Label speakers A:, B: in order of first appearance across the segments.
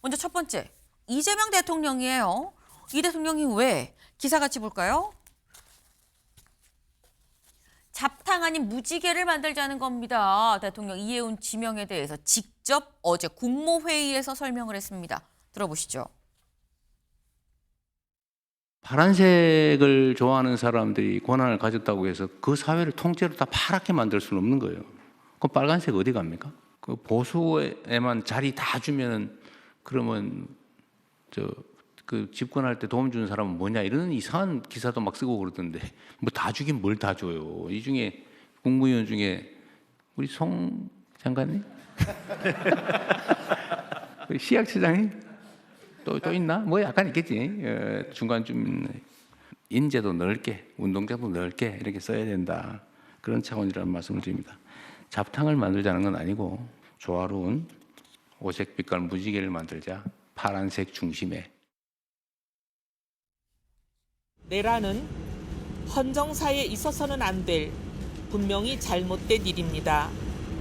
A: 먼저 첫 번째, 이재명 대통령이에요. 이 대통령이 왜? 기사 같이 볼까요? 잡탕 아닌 무지개를 만들자는 겁니다. 대통령 이해운 지명에 대해서 직접 어제 국무회의에서 설명을 했습니다. 들어보시죠.
B: 파란색을 좋아하는 사람들이 권한을 가졌다고 해서 그 사회를 통째로 다 파랗게 만들 수는 없는 거예요. 그럼 빨간색 어디 갑니까? 그 보수에만 자리 다 주면은 그러면 그 집권할 때 도움 주는 사람은 뭐냐 이런 이상한 기사도 막 쓰고 그러던데 뭐 다 주긴 뭘 다 줘요. 이 중에 국무위원 중에 우리 송 장관님, 시약처장님 또 있나? 뭐 약간 있겠지. 중간쯤 인재도 넓게, 운동장도 넓게 이렇게 써야 된다. 그런 차원이라는 말씀을 드립니다. 잡탕을 만들자는 건 아니고 조화로운 오색 빛깔 무지개를 만들자. 파란색 중심에.
C: 내란은 헌정사에 있어서는 안 될 분명히 잘못된 일입니다.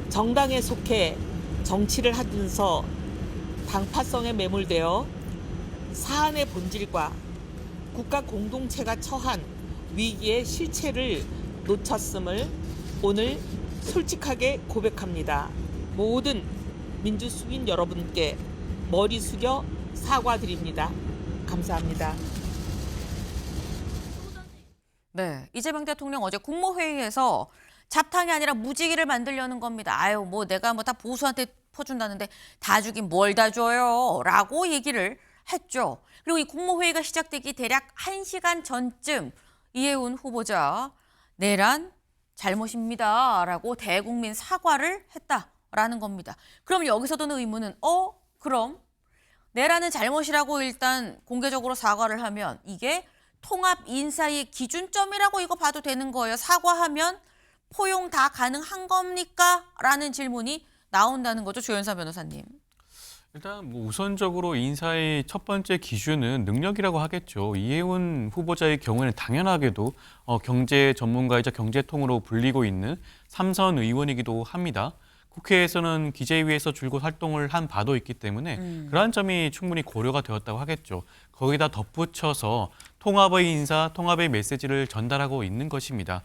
C: 정당에 속해 정치를 하면서 당파성에 매몰되어 사안의 본질과 국가 공동체가 처한 위기의 실체를 놓쳤음을 오늘 솔직하게 고백합니다. 모든 민주수민 여러분께 머리 숙여 사과드립니다. 감사합니다.
A: 네, 이재명 대통령 어제 국무회의에서 잡탕이 아니라 무지개를 만들려는 겁니다. 아유, 뭐 내가 뭐 다 보수한테 퍼준다는데 다 주긴 뭘 다 줘요? 라고 얘기를 했죠. 그리고 이 국무회의가 시작되기 대략 1시간 전쯤 이해운 후보자 내란 잘못입니다. 라고 대국민 사과를 했다라는 겁니다. 그럼 여기서 드는 의문은 그럼 내란은 잘못이라고 일단 공개적으로 사과를 하면 이게 통합 인사의 기준점이라고 이거 봐도 되는 거예요. 사과하면 포용 다 가능한 겁니까? 라는 질문이 나온다는 거죠. 조연사 변호사님.
D: 일단 뭐 우선적으로 인사의 첫 번째 기준은 능력이라고 하겠죠. 이해운 후보자의 경우에는 당연하게도 경제 전문가이자 경제통으로 불리고 있는 삼선 의원이기도 합니다. 국회에서는 기재위에서 줄곧 활동을 한 바도 있기 때문에 그러한 점이 충분히 고려가 되었다고 하겠죠. 거기다 덧붙여서 통합의 인사, 통합의 메시지를 전달하고 있는 것입니다.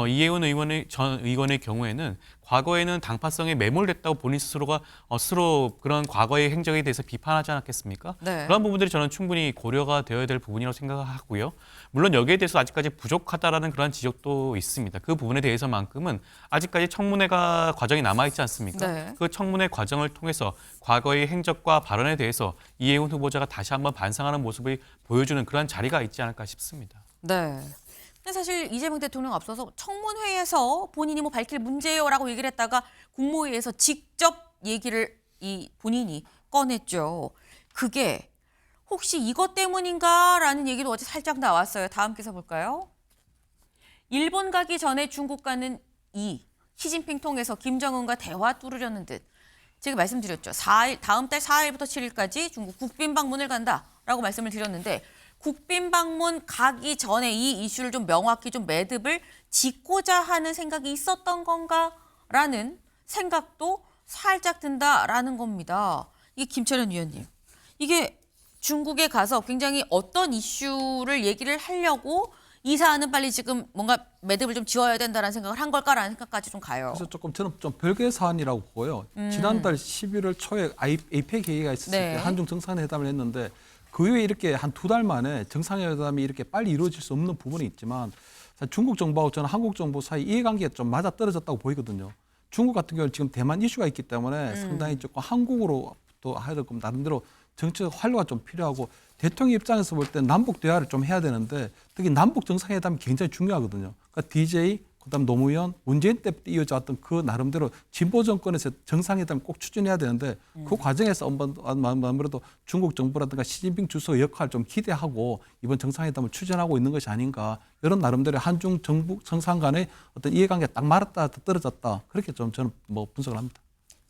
D: 이해운 전 의원의 경우에는 과거에는 당파성에 매몰됐다고 본인 스스로가 스스로 그런 과거의 행적에 대해서 비판하지 않았겠습니까?
A: 네.
D: 그런 부분들이 저는 충분히 고려가 되어야 될 부분이라고 생각하고요. 물론 여기에 대해서 아직까지 부족하다라는 그런 지적도 있습니다. 그 부분에 대해서만큼은 아직까지 청문회가 과정이 남아있지 않습니까?
A: 네.
D: 그 청문회 과정을 통해서 과거의 행적과 발언에 대해서 이해운 후보자가 다시 한번 반성하는 모습을 보여주는 그런 자리가 있지 않을까 싶습니다.
A: 네. 근데 사실 이재명 대통령 앞서서 청문회에서 본인이 뭐 밝힐 문제요라고 얘기를 했다가 국무회의에서 직접 얘기를 본인이 꺼냈죠. 그게 혹시 이것 때문인가라는 얘기도 어제 살짝 나왔어요. 다음 기사 볼까요? 일본 가기 전에 중국 가는 시진핑 통해서 김정은과 대화 뚫으려는 듯. 제가 말씀드렸죠. 다음 달 4일부터 7일까지 중국 국빈 방문을 간다라고 말씀을 드렸는데 국빈 방문 가기 전에 이 이슈를 좀 명확히 좀 매듭을 짓고자 하는 생각이 있었던 건가라는 생각도 살짝 든다라는 겁니다. 이게 김철현 위원님. 이게 중국에 가서 굉장히 어떤 이슈를 얘기를 하려고 이 사안은 빨리 지금 뭔가 매듭을 좀 지어야 된다는 생각을 한 걸까라는 생각까지 좀 가요.
E: 그래서 저는 좀 별개의 사안이라고 보고요. 지난달 11월 초에 APEC 회의가 있었을
A: 네.
E: 때 한중 정상회담을 했는데 그 이후에 이렇게 한 2달 만에 정상회담이 이렇게 빨리 이루어질 수 없는 부분이 있지만 사실 중국 정부하고 저는 한국 정부 사이 이해관계가 좀 맞아떨어졌다고 보이거든요. 중국 같은 경우는 지금 대만 이슈가 있기 때문에 상당히 조금 한국으로 또 하여금 나름대로 정치적 활로가 좀 필요하고 대통령 입장에서 볼 때 남북 대화를 좀 해야 되는데 특히 남북 정상회담이 굉장히 중요하거든요. 그러니까 DJ 그다음 노무현, 문재인 때부터 이어져 왔던 그 나름대로 진보 정권에서 정상회담을 꼭 추진해야 되는데 그 과정에서 아무래도 중국 정부라든가 시진핑 주석의 역할을 좀 기대하고 이번 정상회담을 추진하고 있는 것이 아닌가 이런 나름대로 한중 정부 정상 간의 어떤 이해관계가 딱 맞았다 떨어졌다 그렇게 좀 저는 뭐 분석을 합니다.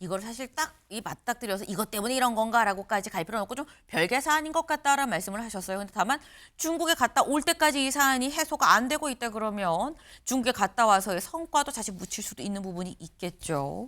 A: 이걸 사실 딱 맞닥뜨려서 이것 때문에 이런 건가라고까지 갈 필요는 없고 좀 별개 사안인 것 같다라는 말씀을 하셨어요. 근데 다만 중국에 갔다 올 때까지 이 사안이 해소가 안 되고 있다 그러면 중국에 갔다 와서의 성과도 다시 묻힐 수도 있는 부분이 있겠죠.